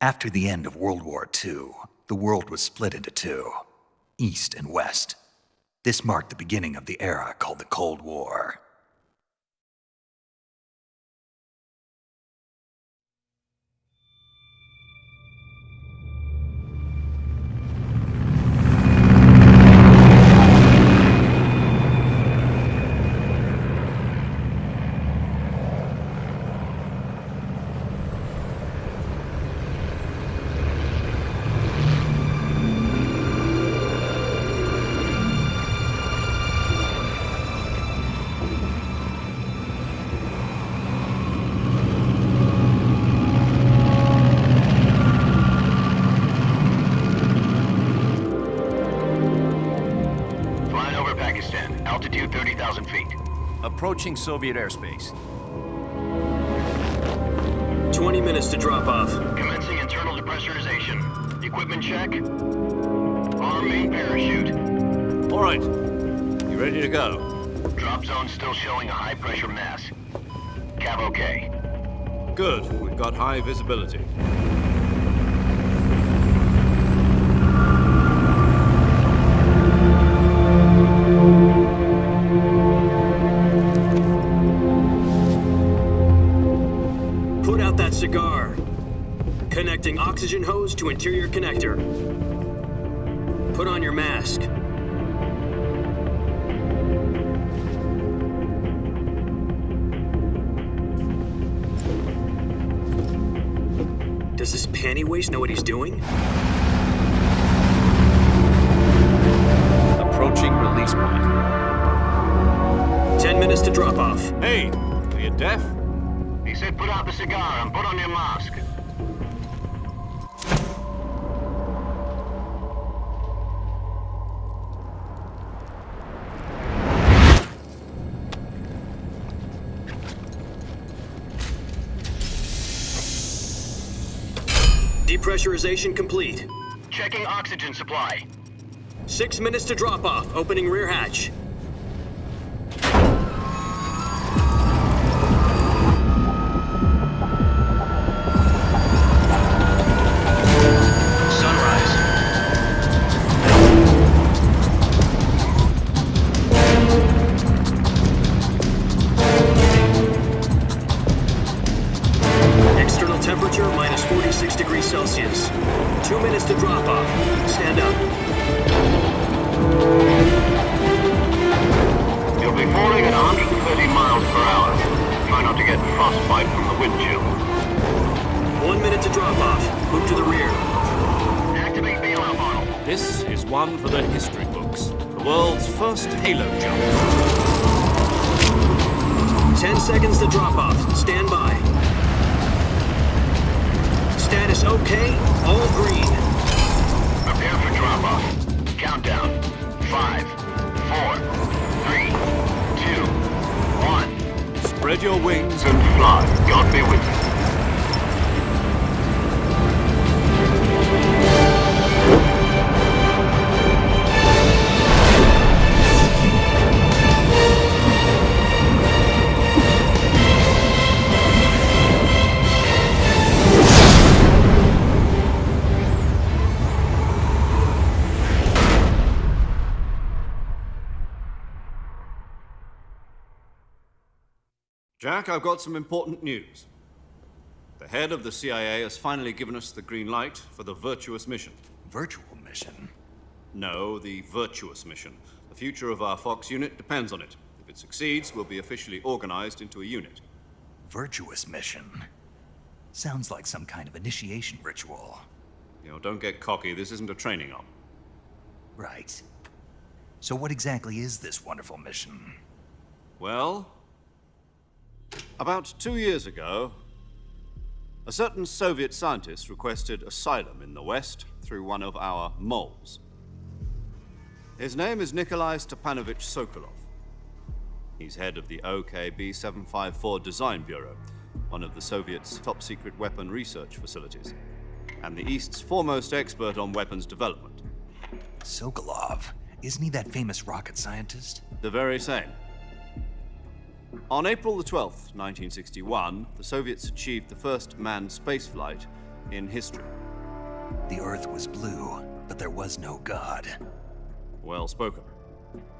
After the end of World War II, the world was split into two, East and West. This marked the beginning of the era called the Cold War. Altitude 30,000 feet. Approaching Soviet airspace. 20 minutes to drop off. Commencing internal depressurization. Equipment check. Arm main parachute. All right. You ready to go? Drop zone still showing a high pressure mass. Cav okay. Good. We've got high visibility. Cigar. Connecting oxygen hose to interior connector. Put on your mask. Does this panty waste know what he's doing? Approaching release point. 10 minutes to drop off. Hey, are you deaf? He said put out the cigar and put on your mask. Depressurization complete. Checking oxygen supply. 6 minutes to drop off. Opening rear hatch. Temperature minus 46 degrees Celsius. 2 minutes to drop off. Stand up. You'll be falling at 130 miles per hour. Try not to get frostbite from the wind chill. 1 minute to drop off. Move to the rear. Activate bailout model. This is one for the history books. The world's first halo jump. 10 seconds to drop off. Stand by. Status okay, all green. Prepare for drop-off. Countdown. 5, 4, 3, 2, 1. Spread your wings And fly. God be with you. Jack, I've got some important news. The head of the CIA has finally given us the green light for the Virtuous mission. Virtual mission? No, the Virtuous mission. The future of our Fox unit depends on it. If it succeeds, we'll be officially organized into a unit. Virtuous mission? Sounds like some kind of initiation ritual. You know, don't get cocky. This isn't a training op. Right. So what exactly is this wonderful mission? Well, about 2 years ago, a certain Soviet scientist requested asylum in the West through one of our moles. His name is Nikolai Stepanovich Sokolov. He's head of the OKB 754 Design Bureau, one of the Soviets' top-secret weapon research facilities, and the East's foremost expert on weapons development. Sokolov? Isn't he that famous rocket scientist? The very same. On April the 12th, 1961, the Soviets achieved the first manned spaceflight in history. The Earth was blue, but there was no God. Well spoken.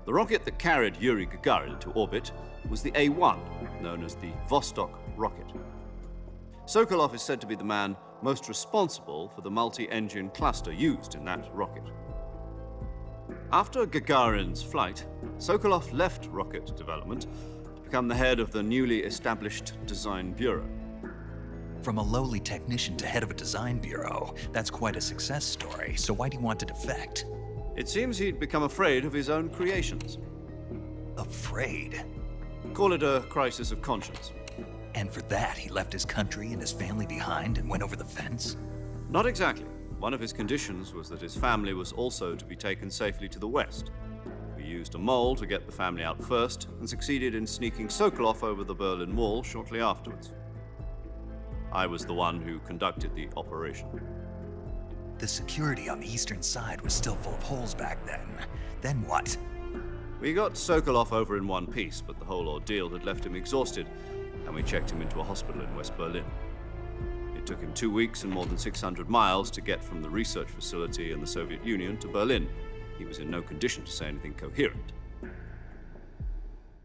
The rocket that carried Yuri Gagarin to orbit was the A-1, known as the Vostok rocket. Sokolov is said to be the man most responsible for the multi-engine cluster used in that rocket. After Gagarin's flight, Sokolov left rocket development to become the head of the newly established Design Bureau. From a lowly technician to head of a design bureau, that's quite a success story, so why'd he want to defect? It seems he'd become afraid of his own creations. Afraid? Call it a crisis of conscience. And for that, he left his country and his family behind and went over the fence? Not exactly. One of his conditions was that his family was also to be taken safely to the west. We used a mole to get the family out first and succeeded in sneaking Sokolov over the Berlin Wall shortly afterwards. I was the one who conducted the operation. The security on the eastern side was still full of holes back then. Then what? We got Sokolov over in one piece, but the whole ordeal had left him exhausted, and we checked him into a hospital in West Berlin. It took him 2 weeks and more than 600 miles to get from the research facility in the Soviet Union to Berlin. He was in no condition to say anything coherent.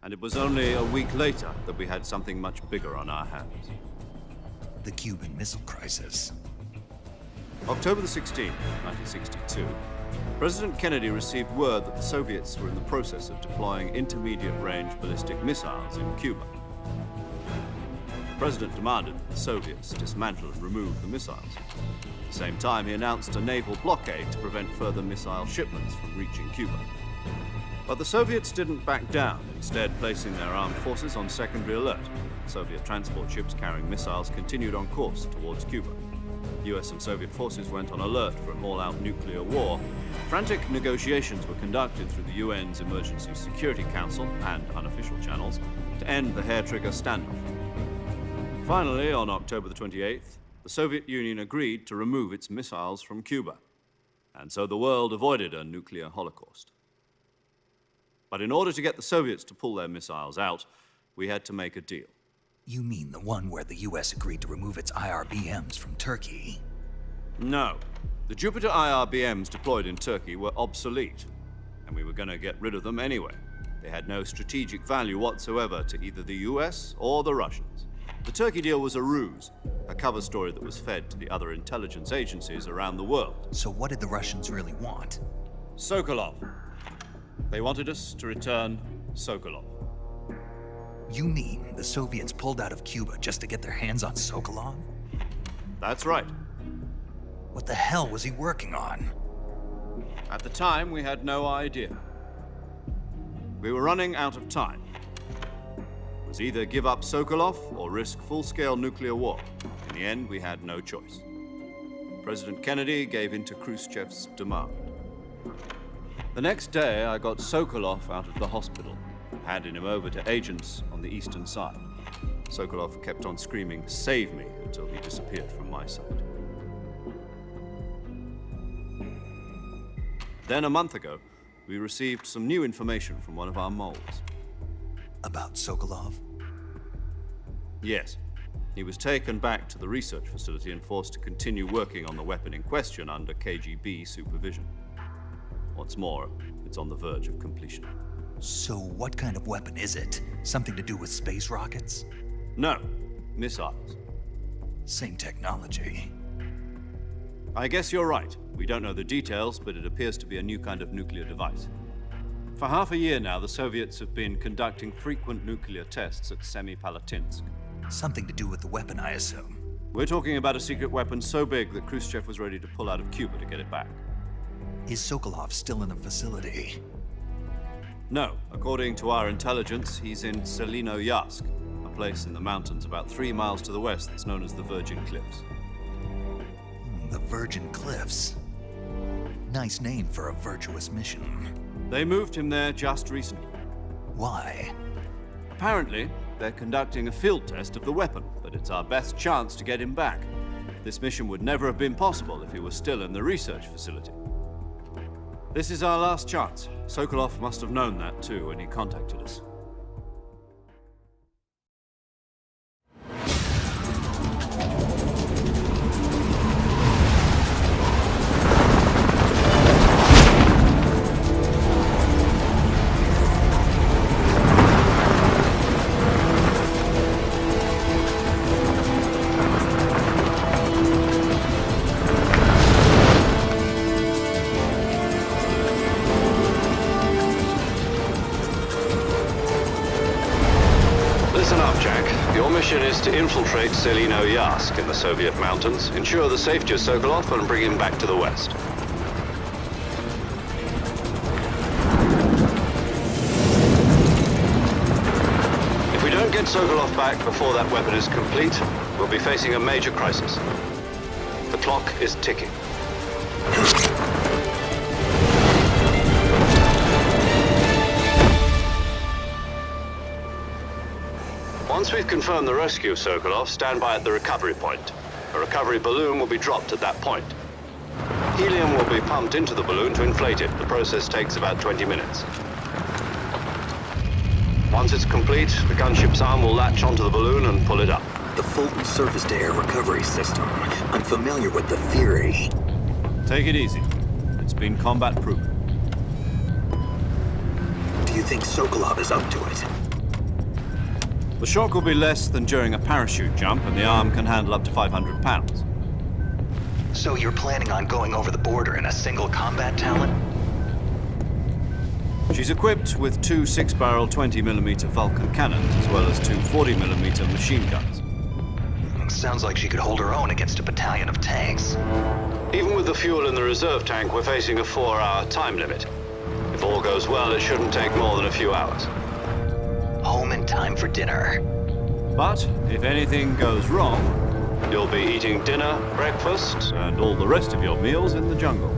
And it was only a week later that we had something much bigger on our hands. The Cuban Missile Crisis. October the 16th, 1962, President Kennedy received word that the Soviets were in the process of deploying intermediate-range ballistic missiles in Cuba. The President demanded that the Soviets dismantle and remove the missiles. At the same time, he announced a naval blockade to prevent further missile shipments from reaching Cuba. But the Soviets didn't back down, instead placing their armed forces on secondary alert. Soviet transport ships carrying missiles continued on course towards Cuba. US and Soviet forces went on alert for an all-out nuclear war. Frantic negotiations were conducted through the UN's Emergency Security Council and unofficial channels to end the hair-trigger standoff. Finally, on October the 28th, the Soviet Union agreed to remove its missiles from Cuba. And so the world avoided a nuclear holocaust. But in order to get the Soviets to pull their missiles out, we had to make a deal. You mean the one where the US agreed to remove its IRBMs from Turkey? No. The Jupiter IRBMs deployed in Turkey were obsolete, and we were going to get rid of them anyway. They had no strategic value whatsoever to either the US or the Russians. The Turkey deal was a ruse, a cover story that was fed to the other intelligence agencies around the world. So what did the Russians really want? Sokolov. They wanted us to return Sokolov. You mean the Soviets pulled out of Cuba just to get their hands on Sokolov? That's right. What the hell was he working on? At the time, we had no idea. We were running out of time. It was either give up Sokolov or risk full-scale nuclear war. In the end, we had no choice. President Kennedy gave in to Khrushchev's demand. The next day, I got Sokolov out of the hospital, handing him over to agents on the eastern side. Sokolov kept on screaming, "Save me," until he disappeared from my sight. Then a month ago, we received some new information from one of our moles. About Sokolov? Yes. He was taken back to the research facility and forced to continue working on the weapon in question under KGB supervision. What's more, it's on the verge of completion. So what kind of weapon is it? Something to do with space rockets? No, missiles. Same technology. I guess you're right. We don't know the details, but it appears to be a new kind of nuclear device. For half a year now, the Soviets have been conducting frequent nuclear tests at Semipalatinsk. Something to do with the weapon, I assume. We're talking about a secret weapon so big that Khrushchev was ready to pull out of Cuba to get it back. Is Sokolov still in the facility? No, according to our intelligence, he's in Selinoyarsk, a place in the mountains about 3 miles to the west that's known as the Virgin Cliffs. The Virgin Cliffs. Nice name for a virtuous mission. They moved him there just recently. Why? Apparently, they're conducting a field test of the weapon, but it's our best chance to get him back. This mission would never have been possible if he was still in the research facility. This is our last chance. Sokolov must have known that too when he contacted us. to infiltrate Selino Yask in the Soviet mountains, ensure the safety of Sokolov, and bring him back to the west. If we don't get Sokolov back before that weapon is complete, we'll be facing a major crisis. The clock is ticking. Once we've confirmed the rescue of Sokolov, stand by at the recovery point. A recovery balloon will be dropped at that point. Helium will be pumped into the balloon to inflate it. The process takes about 20 minutes. Once it's complete, the gunship's arm will latch onto the balloon and pull it up. The Fulton surface-to-air recovery system. I'm familiar with the theory. Take it easy. It's been combat-proven. Do you think Sokolov is up to it? The shock will be less than during a parachute jump, and the arm can handle up to 500 pounds. So you're planning on going over the border in a single combat Talon? She's equipped with two 6-barrel 20mm Vulcan cannons, as well as two 40mm machine guns. Sounds like she could hold her own against a battalion of tanks. Even with the fuel in the reserve tank, we're facing a 4-hour time limit. If all goes well, it shouldn't take more than a few hours. Home in time for dinner. But if anything goes wrong, you'll be eating dinner, breakfast, and all the rest of your meals in the jungle.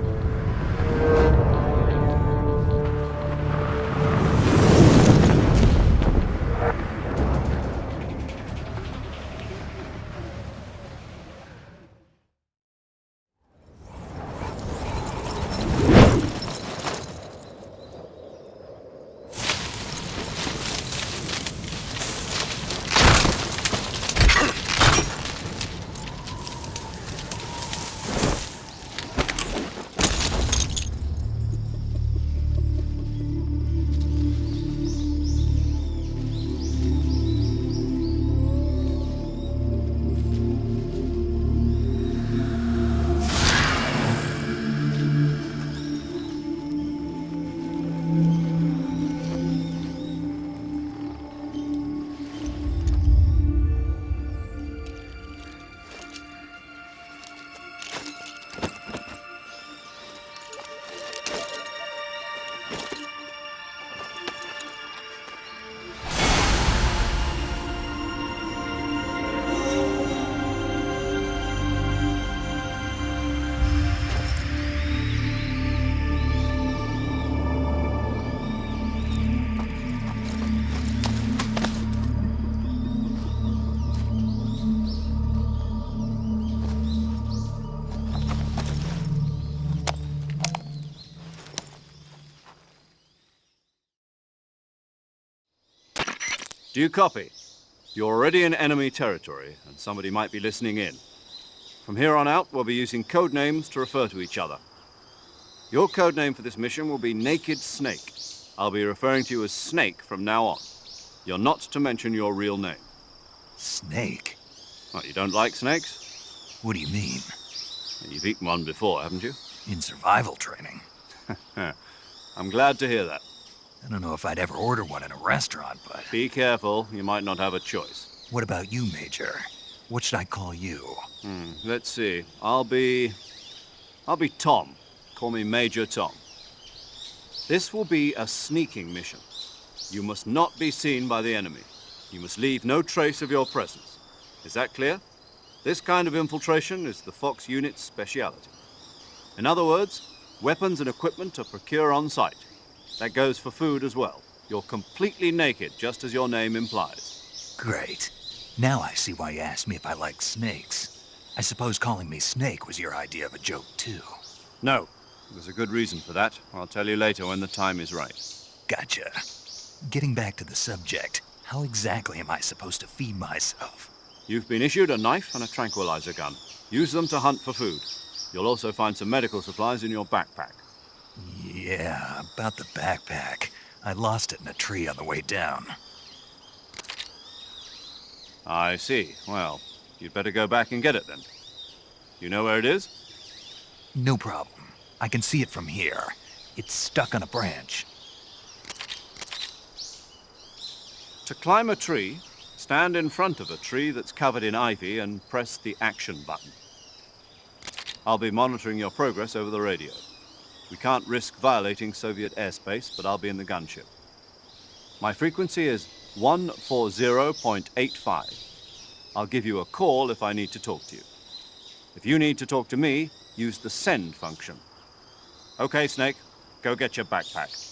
Do you copy? You're already in enemy territory, and somebody might be listening in. From here on out, we'll be using code names to refer to each other. Your code name for this mission will be Naked Snake. I'll be referring to you as Snake from now on. You're not to mention your real name. Snake? What, you don't like snakes? What do you mean? You've eaten one before, haven't you? In survival training? I'm glad to hear that. I don't know if I'd ever order one in a restaurant, but... Be careful, you might not have a choice. What about you, Major? What should I call you? Let's see. I'll be Tom. Call me Major Tom. This will be a sneaking mission. You must not be seen by the enemy. You must leave no trace of your presence. Is that clear? This kind of infiltration is the Fox unit's speciality. In other words, weapons and equipment are procured on site. That goes for food as well. You're completely naked, just as your name implies. Great. Now I see why you asked me if I like snakes. I suppose calling me Snake was your idea of a joke, too. No, there's a good reason for that. I'll tell you later when the time is right. Gotcha. Getting back to the subject, how exactly am I supposed to feed myself? You've been issued a knife and a tranquilizer gun. Use them to hunt for food. You'll also find some medical supplies in your backpack. Yeah, about the backpack. I lost it in a tree on the way down. I see. Well, you'd better go back and get it then. You know where it is? No problem. I can see it from here. It's stuck on a branch. To climb a tree, stand in front of a tree that's covered in ivy and press the action button. I'll be monitoring your progress over the radio. We can't risk violating Soviet airspace, but I'll be in the gunship. My frequency is 140.85. I'll give you a call if I need to talk to you. If you need to talk to me, use the send function. Okay, Snake, go get your backpack.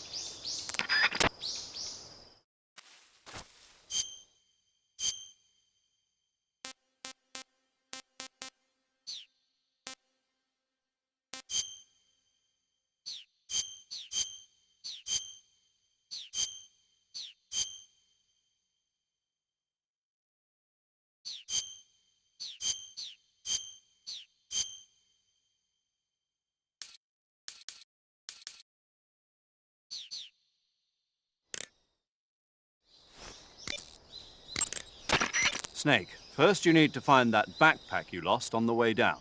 Snake, first you need to find that backpack you lost on the way down.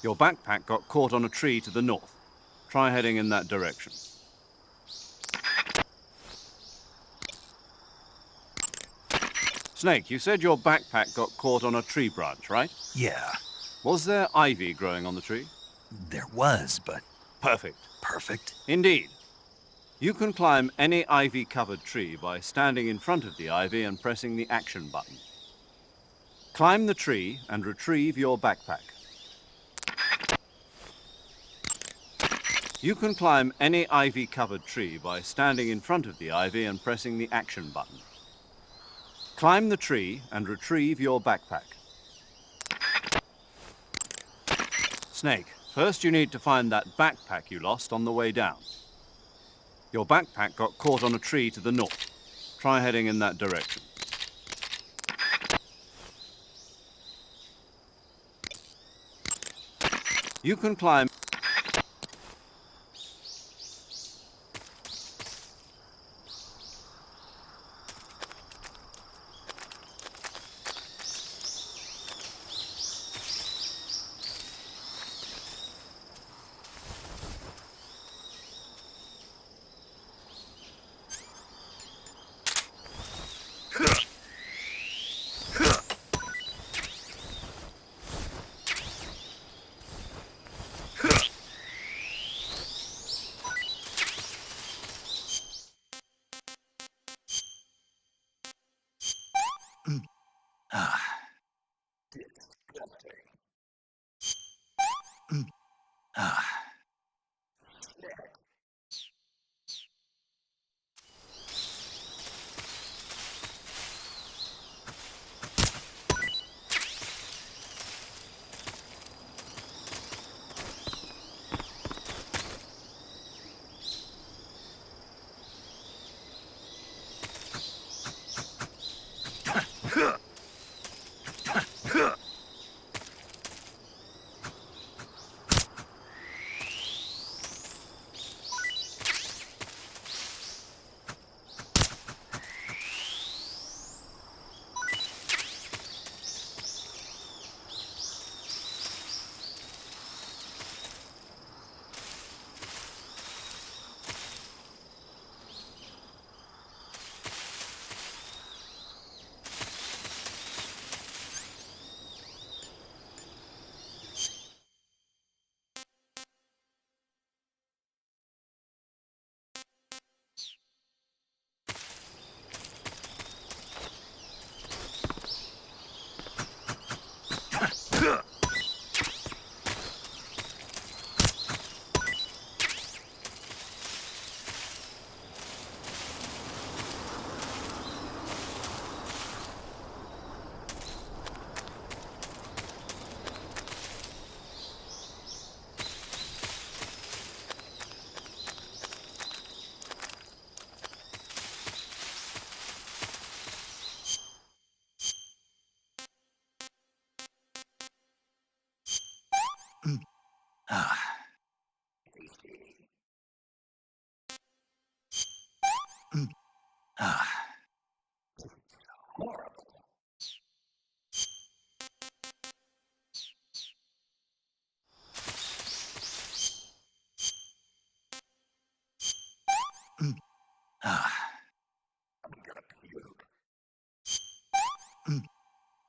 Your backpack got caught on a tree to the north. Try heading in that direction. Snake, you said your backpack got caught on a tree branch, right? Yeah, Was there ivy growing on the tree? there was, but Perfect. perfect. Indeed. You can climb any ivy-covered tree by standing in front of the ivy and pressing the action button. Climb the tree and retrieve your backpack. You can climb any ivy-covered tree by standing in front of the ivy and pressing the action button. Climb the tree and retrieve your backpack. Snake, first you need to find that backpack you lost on the way down. Your backpack got caught on a tree to the north. Try heading in that direction. You can climb...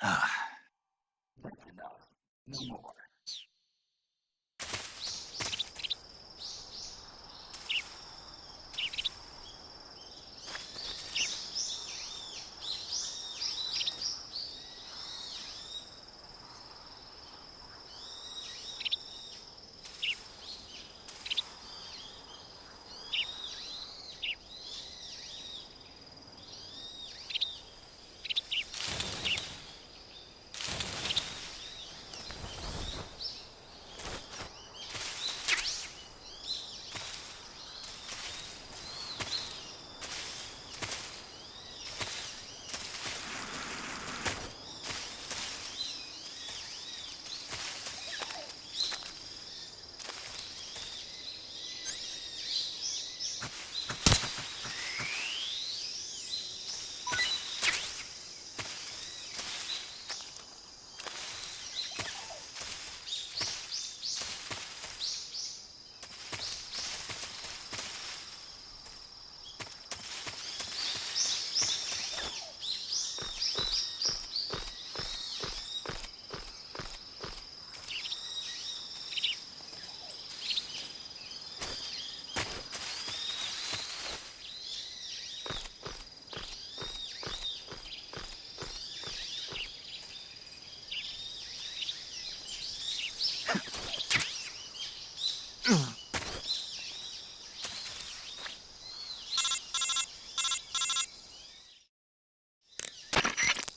Enough. No more.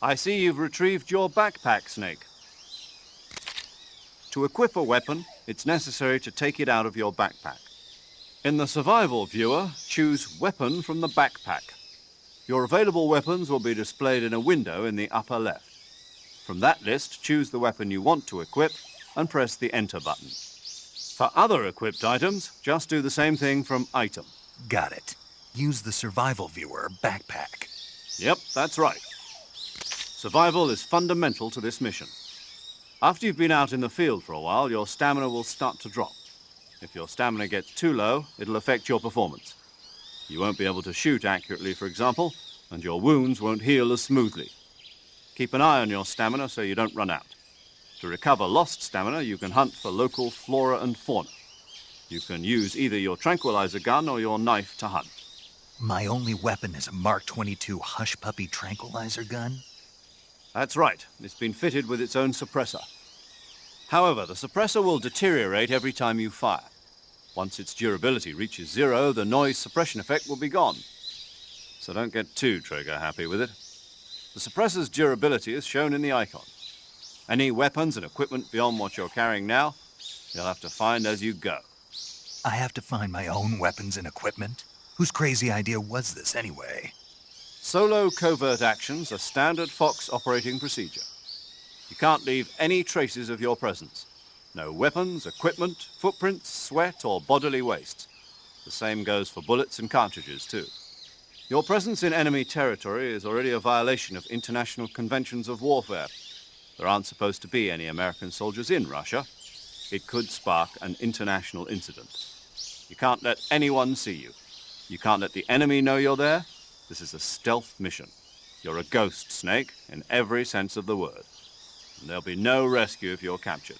I see you've retrieved your backpack, Snake. To equip a weapon, it's necessary to take it out of your backpack. In the survival viewer, choose Weapon from the backpack. Your available weapons will be displayed in a window in the upper left. From that list, choose the weapon you want to equip and press the Enter button. For other equipped items, just do the same thing from Item. Got it. Use the survival viewer backpack. Yep, that's right. Survival is fundamental to this mission. After you've been out in the field for a while, your stamina will start to drop. If your stamina gets too low, it'll affect your performance. You won't be able to shoot accurately, for example, and your wounds won't heal as smoothly. Keep an eye on your stamina so you don't run out. To recover lost stamina, you can hunt for local flora and fauna. You can use either your tranquilizer gun or your knife to hunt. My only weapon is a Mark 22 Hush Puppy tranquilizer gun? That's right. It's been fitted with its own suppressor. However, the suppressor will deteriorate every time you fire. Once its durability reaches 0, the noise suppression effect will be gone. So don't get too trigger happy with it. The suppressor's durability is shown in the icon. Any weapons and equipment beyond what you're carrying now, you'll have to find as you go. I have to find my own weapons and equipment? Whose crazy idea was this anyway? Solo covert actions are standard Fox operating procedure. You can't leave any traces of your presence. No weapons, equipment, footprints, sweat, or bodily waste. The same goes for bullets and cartridges, too. Your presence in enemy territory is already a violation of international conventions of warfare. There aren't supposed to be any American soldiers in Russia. It could spark an international incident. You can't let anyone see you. You can't let the enemy know you're there. This is a stealth mission. You're a ghost, Snake, in every sense of the word. And there'll be no rescue if you're captured.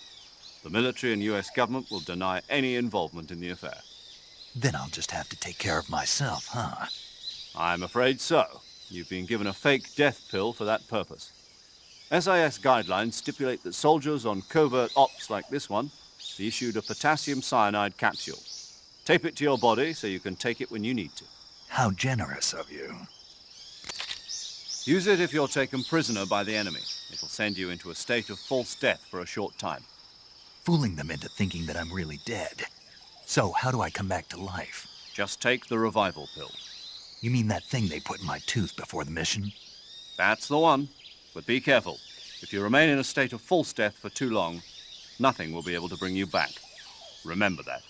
The military and US government will deny any involvement in the affair. Then I'll just have to take care of myself, huh? I'm afraid so. You've been given a fake death pill for that purpose. SIS guidelines stipulate that soldiers on covert ops like this one be issued a potassium cyanide capsule. Tape it to your body so you can take it when you need to. How generous of you. Use it if you're taken prisoner by the enemy. It'll send you into a state of false death for a short time. Fooling them into thinking that I'm really dead. So, how do I come back to life? Just take the revival pill. You mean that thing they put in my tooth before the mission? That's the one. But be careful. If you remain in a state of false death for too long, nothing will be able to bring you back. Remember that.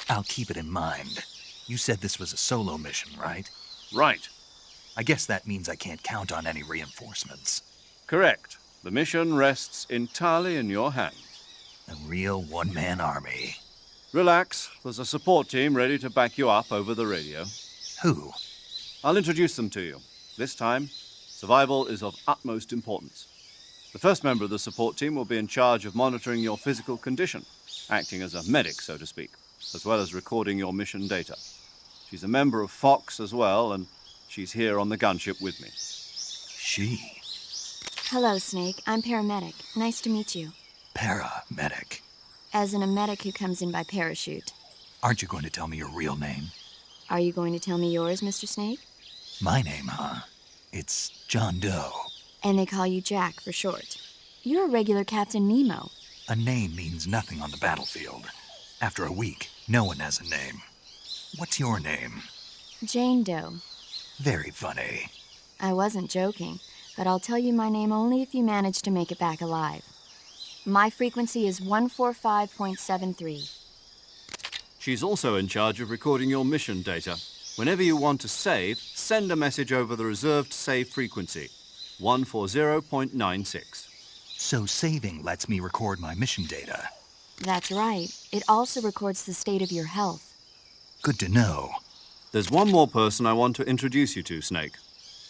I'll keep it in mind. You said this was a solo mission, right? Right. I guess that means I can't count on any reinforcements. Correct. The mission rests entirely in your hands. A real one-man army. Relax. There's a support team ready to back you up over the radio. Who? I'll introduce them to you. This time, survival is of utmost importance. The first member of the support team will be in charge of monitoring your physical condition, acting as a medic, so to speak, as well as recording your mission data. She's a member of Fox as well, and she's here on the gunship with me. She. Hello, Snake. I'm paramedic. Nice to meet you. Paramedic. As in a medic who comes in by parachute. Aren't you going to tell me your real name? Are you going to tell me yours, Mr. Snake? My name, huh? It's John Doe. And they call you Jack for short. You're a regular Captain Nemo. A name means nothing on the battlefield. After a week, no one has a name. What's your name? Jane Doe. Very funny. I wasn't joking, but I'll tell you my name only if you manage to make it back alive. My frequency is 145.73. She's also in charge of recording your mission data. Whenever you want to save, send a message over the reserved save frequency, 140.96. So saving lets me record my mission data. That's right. It also records the state of your health. Good to know. There's one more person I want to introduce you to, Snake.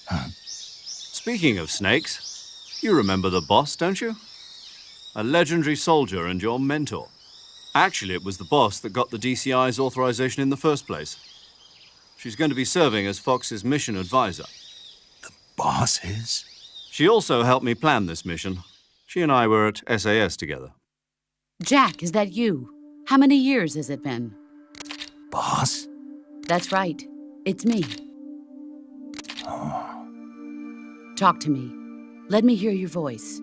Huh? Speaking of snakes, you remember the boss, don't you? A legendary soldier and your mentor. Actually, it was the boss that got the DCI's authorization in the first place. She's going to be serving as Fox's mission advisor. The boss is? She also helped me plan this mission. She and I were at SAS together. Jack, is that you? How many years has it been? Boss? That's right. It's me. Oh. Talk to me. Let me hear your voice.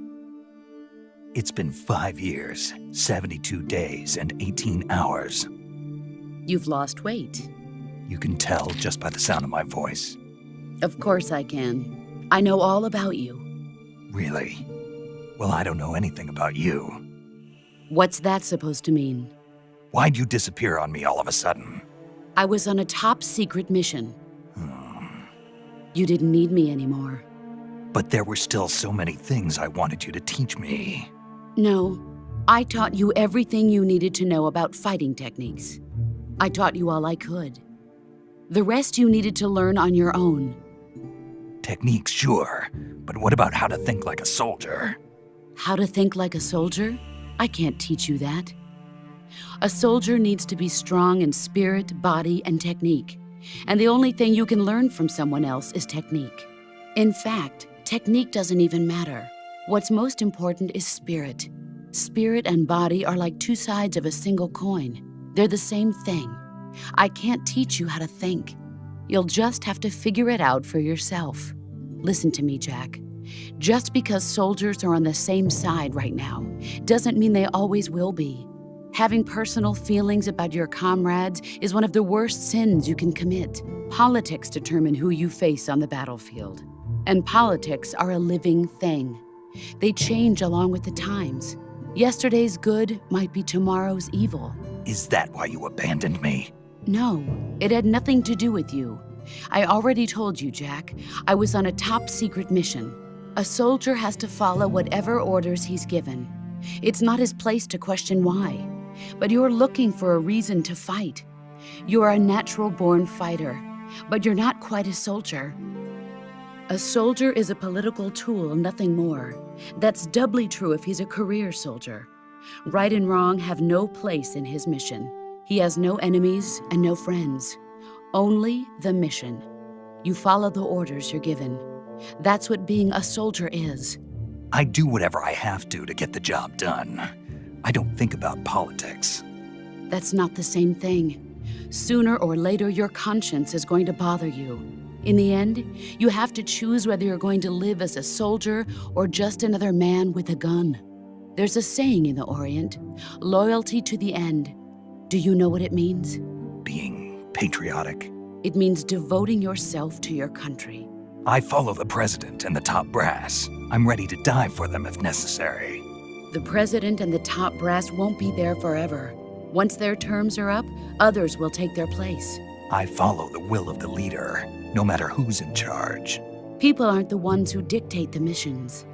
It's been 5 years, 72 days, and 18 hours. You've lost weight. You can tell just by the sound of my voice. Of course I can. I know all about you. Really? Well, I don't know anything about you. What's that supposed to mean? Why'd you disappear on me all of a sudden? I was on a top-secret mission. You didn't need me anymore. But there were still so many things I wanted you to teach me. No, I taught you everything you needed to know about fighting techniques. I taught you all I could. The rest you needed to learn on your own. Techniques, sure. But what about how to think like a soldier? How to think like a soldier? I can't teach you that. A soldier needs to be strong in spirit, body, and technique. And the only thing you can learn from someone else is technique. In fact, technique doesn't even matter. What's most important is spirit. Spirit and body are like two sides of a single coin. They're the same thing. I can't teach you how to think. You'll just have to figure it out for yourself. Listen to me, Jack. Just because soldiers are on the same side right now doesn't mean they always will be. Having personal feelings about your comrades is one of the worst sins you can commit. Politics determine who you face on the battlefield. And politics are a living thing. They change along with the times. Yesterday's good might be tomorrow's evil. Is that why you abandoned me? No, it had nothing to do with you. I already told you, Jack. I was on a top-secret mission. A soldier has to follow whatever orders he's given. It's not his place to question why. But you're looking for a reason to fight. You're a natural-born fighter, but you're not quite a soldier. A soldier is a political tool, nothing more. That's doubly true if he's a career soldier. Right and wrong have no place in his mission. He has no enemies and no friends. Only the mission. You follow the orders you're given. That's what being a soldier is. I do whatever I have to get the job done. I don't think about politics. That's not the same thing. Sooner or later, your conscience is going to bother you. In the end, you have to choose whether you're going to live as a soldier or just another man with a gun. There's a saying in the Orient, loyalty to the end. Do you know what it means? Being patriotic. It means devoting yourself to your country. I follow the president and the top brass. I'm ready to die for them if necessary. The president and the top brass won't be there forever. Once their terms are up, others will take their place. I follow the will of the leader, no matter who's in charge. People aren't the ones who dictate the missions.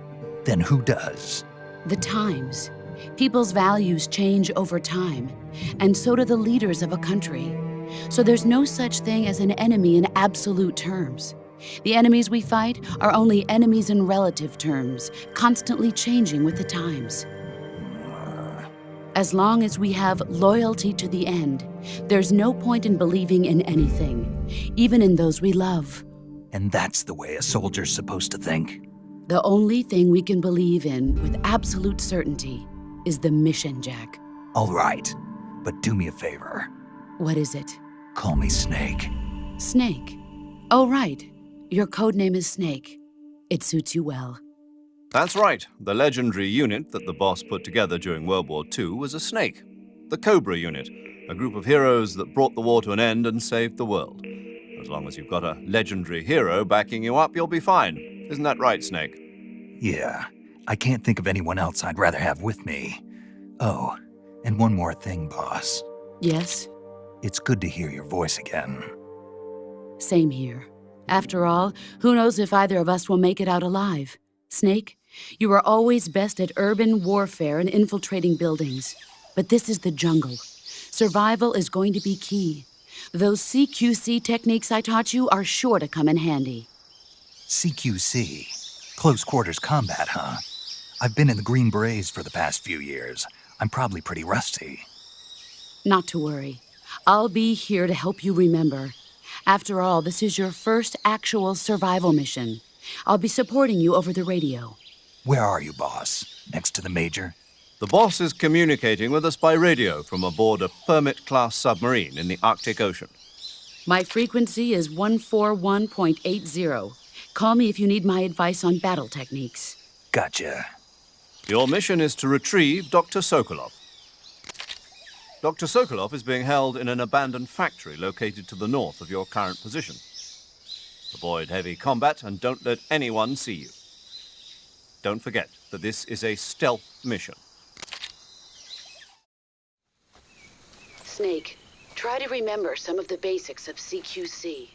Then who does? The times. People's values change over time, and so do the leaders of a country. So there's no such thing as an enemy in absolute terms. The enemies we fight are only enemies in relative terms, constantly changing with the times. As long as we have loyalty to the end, there's no point in believing in anything, even in those we love. And that's the way a soldier's supposed to think? The only thing we can believe in with absolute certainty is the mission, Jack. All right, but do me a favor. What is it? Call me Snake. Snake. Oh, right. Your code name is Snake. It suits you well. That's right. The legendary unit that the boss put together during World War II was a snake. The Cobra unit, a group of heroes that brought the war to an end and saved the world. As long as you've got a legendary hero backing you up, you'll be fine. Isn't that right, Snake? Yeah, I can't think of anyone else I'd rather have with me. Oh, and one more thing, boss. Yes? It's good to hear your voice again. Same here. After all, who knows if either of us will make it out alive? Snake, you are always best at urban warfare and infiltrating buildings. But this is the jungle. Survival is going to be key. Those CQC techniques I taught you are sure to come in handy. CQC? Close quarters combat, huh? I've been in the Green Berets for the past few years. I'm probably pretty rusty. Not to worry. I'll be here to help you remember. After all, this is your first actual survival mission. I'll be supporting you over the radio. Where are you, boss? Next to the Major? The boss is communicating with us by radio from aboard a Permit-class submarine in the Arctic Ocean. My frequency is 141.80. Call me if you need my advice on battle techniques. Gotcha. Your mission is to retrieve Dr. Sokolov. Dr. Sokolov is being held in an abandoned factory located to the north of your current position. Avoid heavy combat and don't let anyone see you. Don't forget that this is a stealth mission. Snake, try to remember some of the basics of CQC.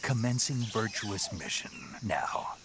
Commencing virtuous mission now.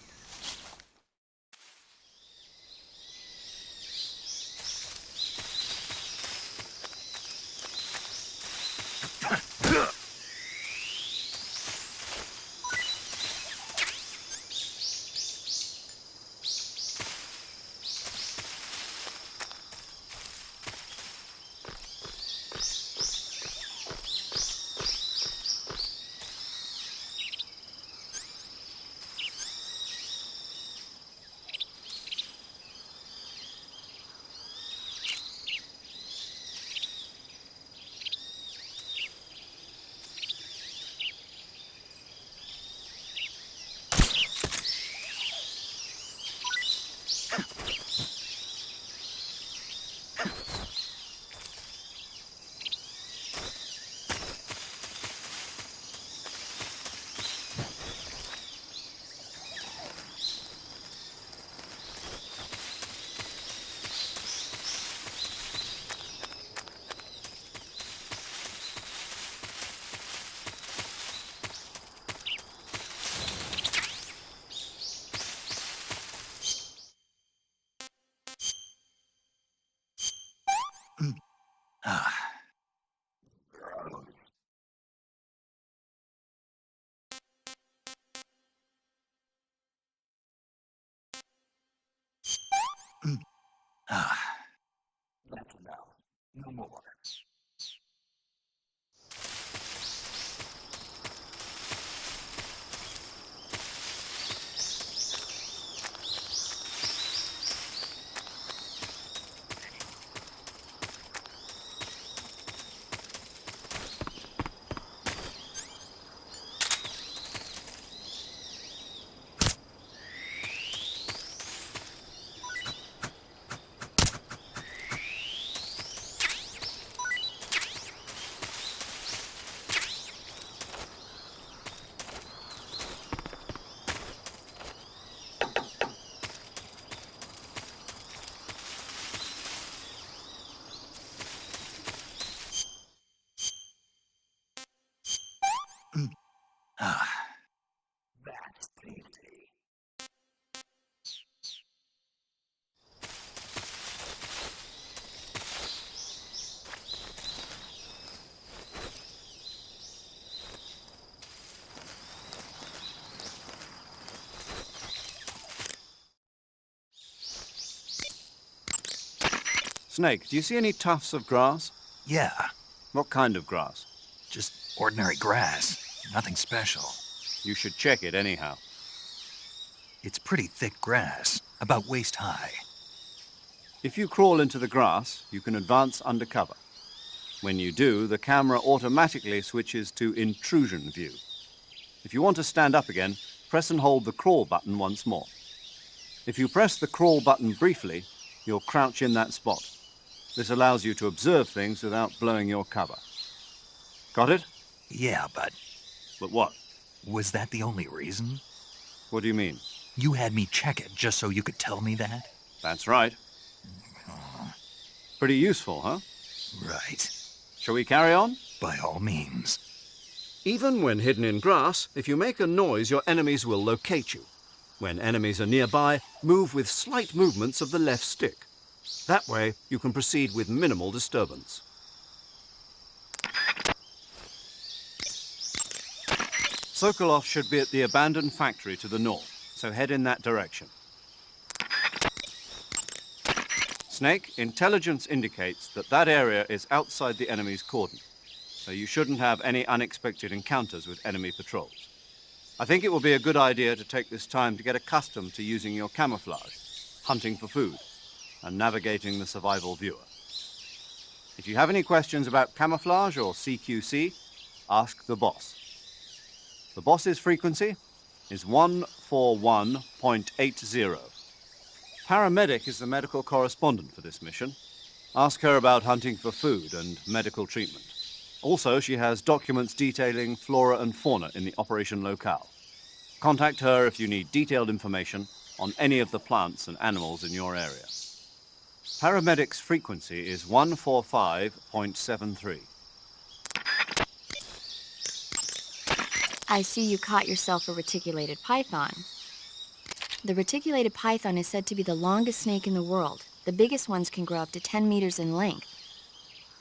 No more. Snake, do you see any tufts of grass? Yeah, What kind of grass? just ordinary grass. Nothing special. You should check it anyhow. It's pretty thick grass, about waist high. If you crawl into the grass, you can advance undercover. When you do, the camera automatically switches to intrusion view. If you want to stand up again, press and hold the crawl button once more. If you press the crawl button briefly, you'll crouch in that spot. This allows you to observe things without blowing your cover. Got it? Yeah, but But what? was that the only reason? What do you mean? You had me check it just so you could tell me that? That's right. Pretty useful, huh? Right. Shall we carry on? By all means. Even when hidden in grass, if you make a noise, your enemies will locate you. When enemies are nearby, move with slight movements of the left stick. That way, you can proceed with minimal disturbance. Sokolov should be at the abandoned factory to the north, so head in that direction. Snake, intelligence indicates that that area is outside the enemy's cordon, so you shouldn't have any unexpected encounters with enemy patrols. I think it will be a good idea to take this time to get accustomed to using your camouflage, hunting for food, and navigating the survival viewer. If you have any questions about camouflage or CQC, ask the boss. The boss's frequency is 141.80. Paramedic is the medical correspondent for this mission. Ask her about hunting for food and medical treatment. Also, she has documents detailing flora and fauna in the operation locale. Contact her if you need detailed information on any of the plants and animals in your area. Paramedic's frequency is 145.73. I see you caught yourself a reticulated python. The reticulated python is said to be the longest snake in the world. The biggest ones can grow up to 10 meters in length.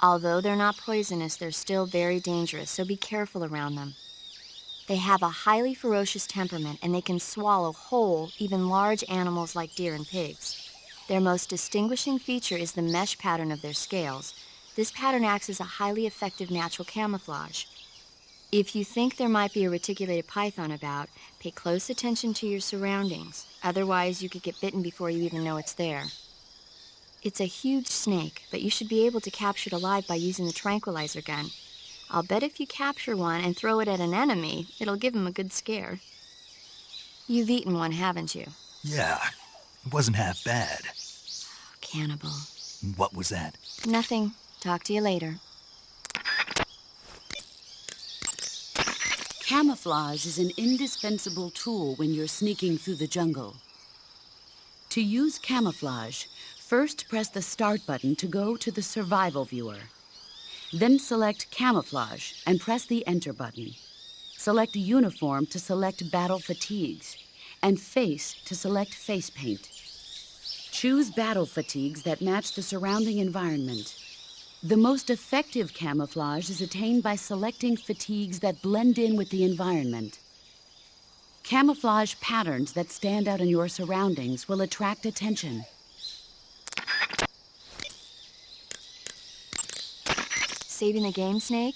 Although they're not poisonous, they're still very dangerous, so be careful around them. They have a highly ferocious temperament, and they can swallow whole, even large animals like deer and pigs. Their most distinguishing feature is the mesh pattern of their scales. This pattern acts as a highly effective natural camouflage. If you think there might be a reticulated python about, pay close attention to your surroundings. Otherwise, you could get bitten before you even know it's there. It's a huge snake, but you should be able to capture it alive by using the tranquilizer gun. I'll bet if you capture one and throw it at an enemy, it'll give him a good scare. You've eaten one, haven't you? Yeah, it wasn't half bad. Cannibal. What was that? Nothing. Talk to you later. Camouflage is an indispensable tool when you're sneaking through the jungle. To use camouflage, first press the Start button to go to the Survival viewer. Then select Camouflage and press the Enter button. Select Uniform to select Battle Fatigues, and Face to select Face Paint. Choose battle fatigues that match the surrounding environment. The most effective camouflage is attained by selecting fatigues that blend in with the environment. Camouflage patterns that stand out in your surroundings will attract attention. Saving the game, Snake?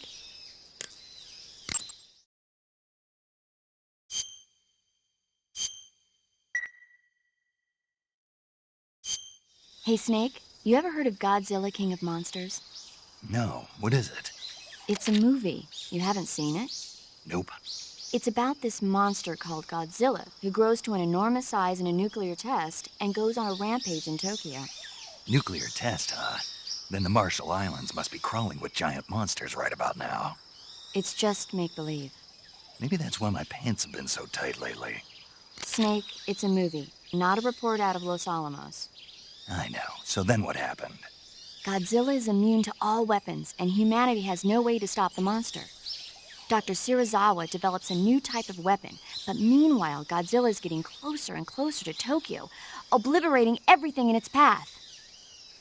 Hey, Snake, you ever heard of Godzilla, King of Monsters? No, what is it? It's a movie. You haven't seen it? Nope. It's about this monster called Godzilla, who grows to an enormous size in a nuclear test and goes on a rampage in Tokyo. Nuclear test, huh? Then the Marshall Islands must be crawling with giant monsters right about now. It's just make-believe. Maybe that's why my pants have been so tight lately. Snake, it's a movie, not a report out of Los Alamos. I know. So then what happened? Godzilla is immune to all weapons, and humanity has no way to stop the monster. Dr. Shirazawa develops a new type of weapon, but meanwhile, Godzilla is getting closer and closer to Tokyo, obliterating everything in its path.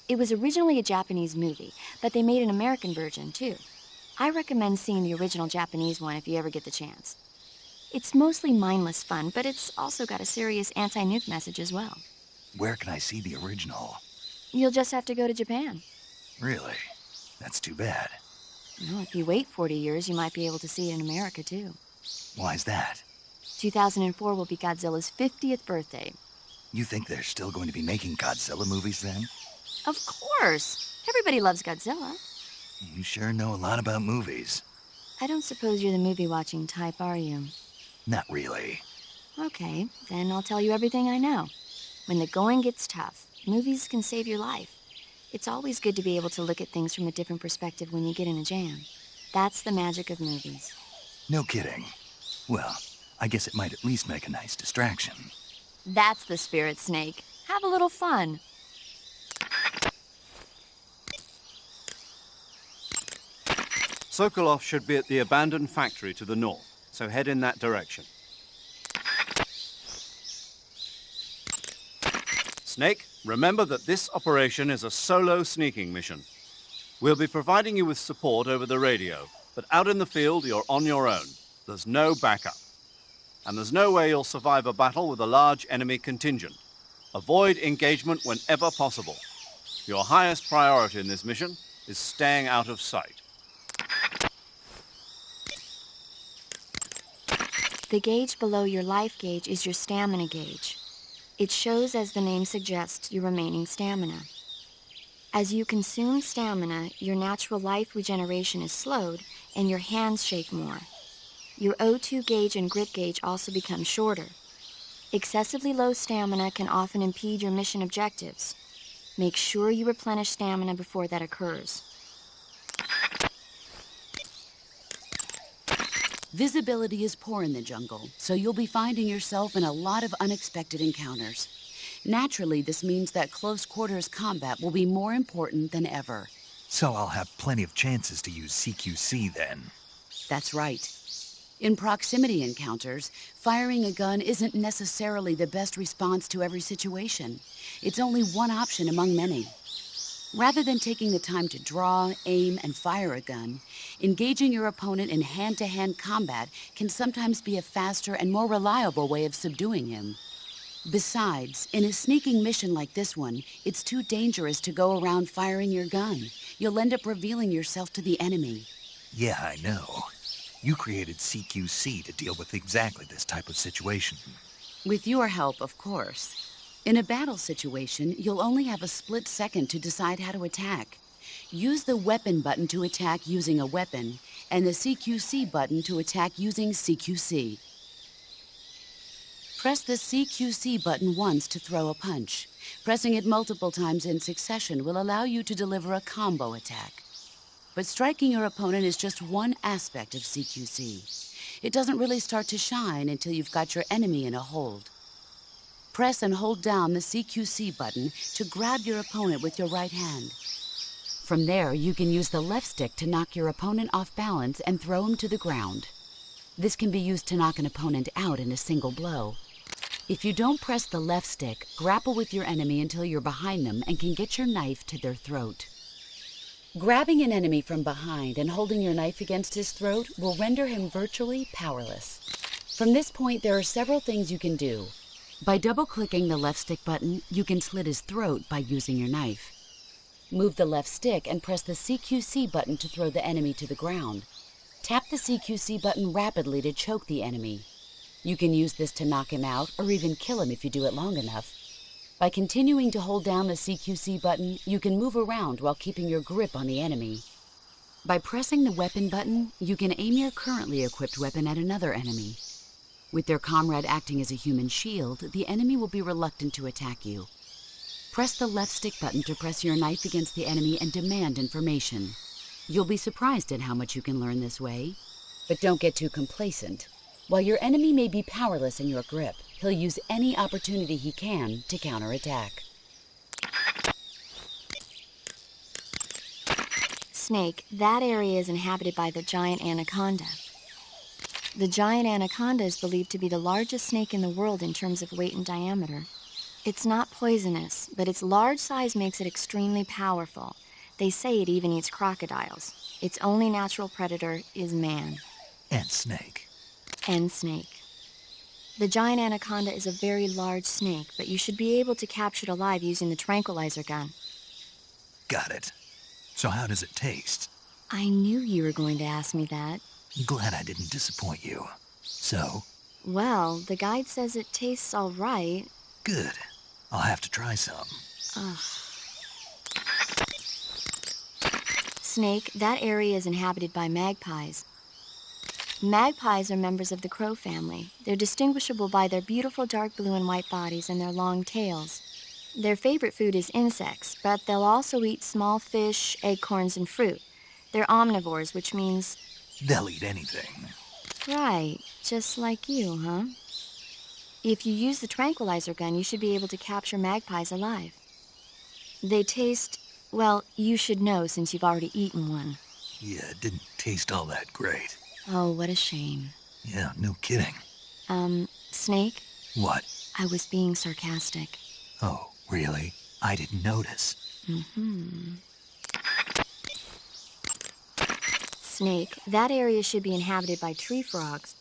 It was originally a Japanese movie, but they made an American version, too. I recommend seeing the original Japanese one if you ever get the chance. It's mostly mindless fun, but it's also got a serious anti-nuke message as well. Where can I see the original? You'll just have to go to Japan. Really? That's too bad. Well, if you wait 40 years, you might be able to see it in America, too. Why's that? 2004 will be Godzilla's 50th birthday. You think they're still going to be making Godzilla movies then? Of course! Everybody loves Godzilla. You sure know a lot about movies. I don't suppose you're the movie-watching type, are you? Not really. Okay, then I'll tell you everything I know. When the going gets tough, movies can save your life. It's always good to be able to look at things from a different perspective when you get in a jam. That's the magic of movies. No kidding. Well, I guess it might at least make a nice distraction. That's the spirit, Snake. Have a little fun. Sokolov should be at the abandoned factory to the north, so head in that direction. Snake, remember that this operation is a solo sneaking mission. We'll be providing you with support over the radio, but out in the field, you're on your own. There's no backup. And there's no way you'll survive a battle with a large enemy contingent. Avoid engagement whenever possible. Your highest priority in this mission is staying out of sight. The gauge below your life gauge is your stamina gauge. It shows, as the name suggests, your remaining stamina. As you consume stamina, your natural life regeneration is slowed and your hands shake more. Your O2 gauge and grit gauge also become shorter. Excessively low stamina can often impede your mission objectives. Make sure you replenish stamina before that occurs. Visibility is poor in the jungle, so you'll be finding yourself in a lot of unexpected encounters. Naturally, this means that close quarters combat will be more important than ever. So I'll have plenty of chances to use CQC then. That's right. In proximity encounters, firing a gun isn't necessarily the best response to every situation. It's only one option among many. Rather than taking the time to draw, aim, and fire a gun, engaging your opponent in hand-to-hand combat can sometimes be a faster and more reliable way of subduing him. Besides, in a sneaking mission like this one, it's too dangerous to go around firing your gun. You'll end up revealing yourself to the enemy. Yeah, I know. You created CQC to deal with exactly this type of situation. With your help, of course. In a battle situation, you'll only have a split second to decide how to attack. Use the weapon button to attack using a weapon, and the CQC button to attack using CQC. Press the CQC button once to throw a punch. Pressing it multiple times in succession will allow you to deliver a combo attack. But striking your opponent is just one aspect of CQC. It doesn't really start to shine until you've got your enemy in a hold. Press and hold down the CQC button to grab your opponent with your right hand. From there, you can use the left stick to knock your opponent off balance and throw him to the ground. This can be used to knock an opponent out in a single blow. If you don't press the left stick, grapple with your enemy until you're behind them and can get your knife to their throat. Grabbing an enemy from behind and holding your knife against his throat will render him virtually powerless. From this point, there are several things you can do. By double-clicking the left stick button, you can slit his throat by using your knife. Move the left stick and press the CQC button to throw the enemy to the ground. Tap the CQC button rapidly to choke the enemy. You can use this to knock him out or even kill him if you do it long enough. By continuing to hold down the CQC button, you can move around while keeping your grip on the enemy. By pressing the weapon button, you can aim your currently equipped weapon at another enemy. With their comrade acting as a human shield, the enemy will be reluctant to attack you. Press the left stick button to press your knife against the enemy and demand information. You'll be surprised at how much you can learn this way. But don't get too complacent. While your enemy may be powerless in your grip, he'll use any opportunity he can to counterattack. Snake, that area is inhabited by the giant anaconda. The giant anaconda is believed to be the largest snake in the world in terms of weight and diameter. It's not poisonous, but its large size makes it extremely powerful. They say it even eats crocodiles. Its only natural predator is man. And Snake. And Snake. The giant anaconda is a very large snake, but you should be able to capture it alive using the tranquilizer gun. Got it. So how does it taste? I knew you were going to ask me that. Glad I didn't disappoint you. So, Well, the guide says it tastes all right. good. I'll have to try some. Snake, that area is inhabited by magpies. Magpies are members of the crow family. They're distinguishable by their beautiful dark blue and white bodies and their long tails. Their favorite food is insects, but they'll also eat small fish, acorns, and fruit. They're omnivores, which means... They'll eat anything. Right, just like you, huh? If you use the tranquilizer gun, you should be able to capture magpies alive. They taste... well, you should know since you've already eaten one. Yeah, it didn't taste all that great. Oh, what a shame. Yeah, no kidding. Snake, What? I was being sarcastic. Oh, really? I didn't notice. Snake, that area should be inhabited by tree frogs.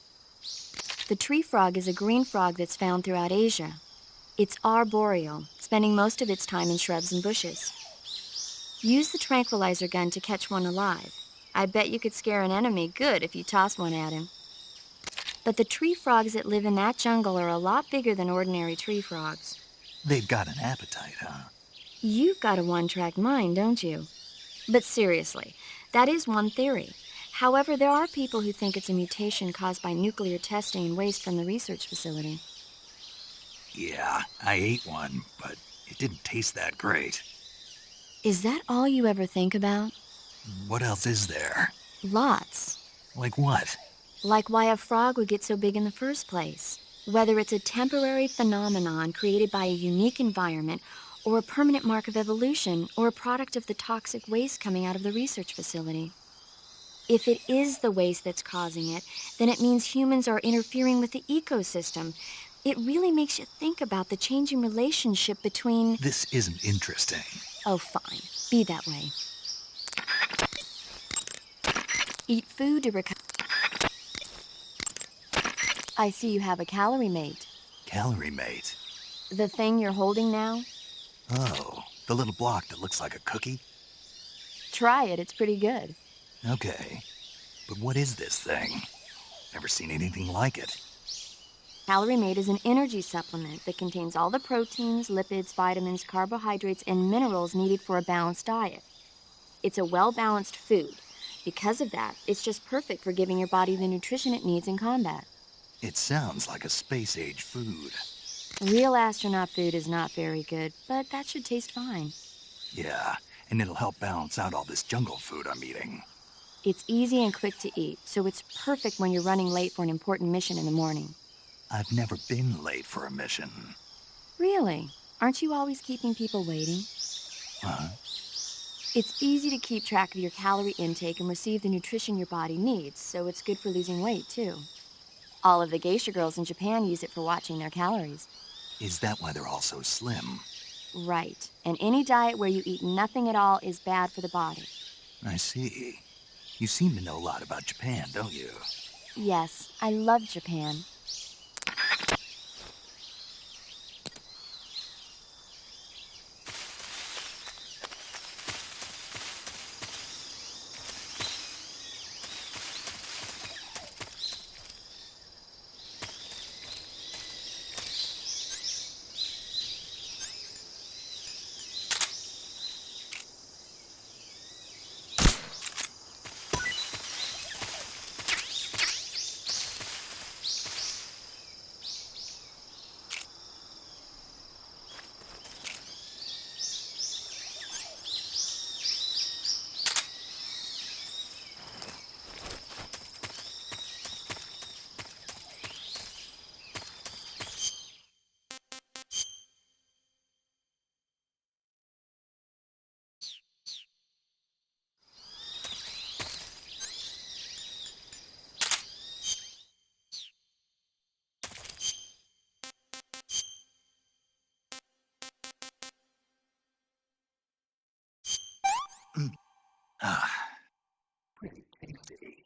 The tree frog is a green frog that's found throughout Asia. It's arboreal, spending most of its time in shrubs and bushes. Use the tranquilizer gun to catch one alive. I bet you could scare an enemy good if you tossed one at him. But the tree frogs that live in that jungle are a lot bigger than ordinary tree frogs. They've got an appetite, huh? You've got a one-track mind, don't you? But seriously, that is one theory. However, there are people who think it's a mutation caused by nuclear testing and waste from the research facility. Yeah, I ate one, but it didn't taste that great. Is that all you ever think about? What else is there? Lots. Like what? Like why a frog would get so big in the first place. Whether it's a temporary phenomenon created by a unique environment, or a permanent mark of evolution, or a product of the toxic waste coming out of the research facility. If it is the waste that's causing it, then it means humans are interfering with the ecosystem. It really makes you think about the changing relationship between... This isn't interesting. Oh, fine. Be that way. Eat food to recover. I see you have a calorie mate. Calorie mate. The thing you're holding now? Oh, the little block that looks like a cookie? Try it, it's pretty good. Okay. But what is this thing? Never seen anything like it. Calorie Mate is an energy supplement that contains all the proteins, lipids, vitamins, carbohydrates, and minerals needed for a balanced diet. It's a well-balanced food. Because of that, it's just perfect for giving your body the nutrition it needs in combat. It sounds like a space-age food. Real astronaut food is not very good, but that should taste fine. Yeah, and it'll help balance out all this jungle food I'm eating. It's easy and quick to eat, so it's perfect when you're running late for an important mission in the morning. I've never been late for a mission. Really? Aren't you always keeping people waiting? Huh? It's easy to keep track of your calorie intake and receive the nutrition your body needs, so it's good for losing weight, too. All of the geisha girls in Japan use it for watching their calories. Is that why they're all so slim? Right. And any diet where you eat nothing at all is bad for the body. I see. You seem to know a lot about Japan, don't you? Yes, I love Japan. Ah, pretty tasty.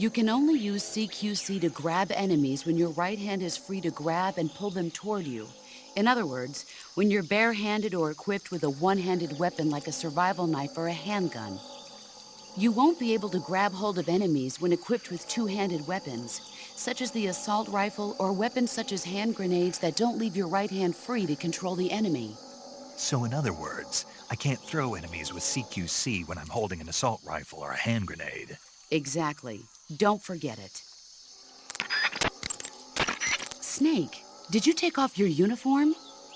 You can only use CQC to grab enemies when your right hand is free to grab and pull them toward you. In other words, when you're barehanded or equipped with a one-handed weapon like a survival knife or a handgun. You won't be able to grab hold of enemies when equipped with two-handed weapons, such as the assault rifle or weapons such as hand grenades that don't leave your right hand free to control the enemy. So in other words, I can't throw enemies with CQC when I'm holding an assault rifle or a hand grenade. Exactly. Don't forget it. Snake, did you take off your uniform?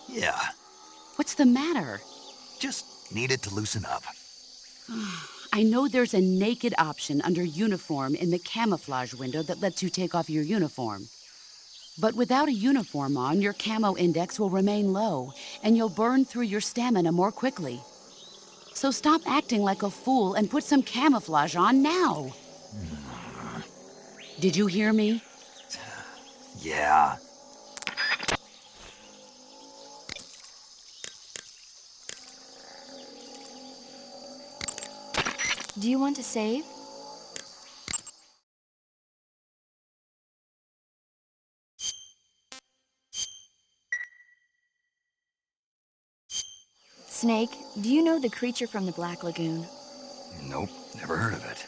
Yeah, What's the matter? just needed to loosen up. I know there's a naked option under uniform in the camouflage window that lets you take off your uniform. But without a uniform on, your camo index will remain low, and you'll burn through your stamina more quickly. So stop acting like a fool and put some camouflage on now. Did you hear me? Yeah. Do you want to save? Snake, do you know the creature from the Black Lagoon? Nope, never heard of it.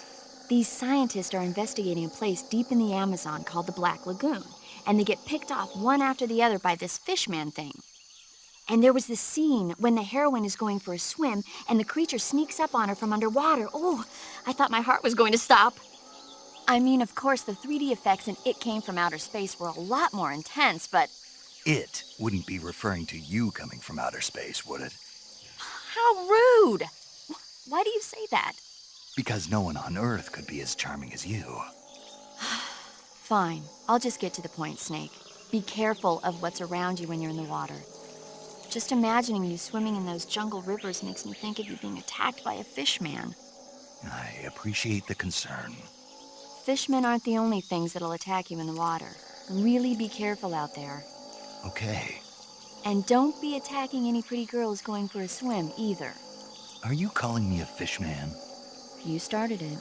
These scientists are investigating a place deep in the Amazon called the Black Lagoon, and they get picked off one after the other by this fishman thing. And there was this scene when the heroine is going for a swim and the creature sneaks up on her from underwater. Oh, I thought my heart was going to stop. I mean, of course, the 3D effects in It Came from Outer Space were a lot more intense, but It wouldn't be referring to you coming from outer space, would it? how rude! Why do you say that? Because no one on Earth could be as charming as you. Fine, I'll just get to the point, Snake. Be careful of what's around you when you're in the water. Just imagining you swimming in those jungle rivers makes me think of you being attacked by a fishman. I appreciate the concern. Fishmen aren't the only things that'll attack you in the water. Really be careful out there. Okay. And don't be attacking any pretty girls going for a swim either. Are you calling me a fishman? You started it.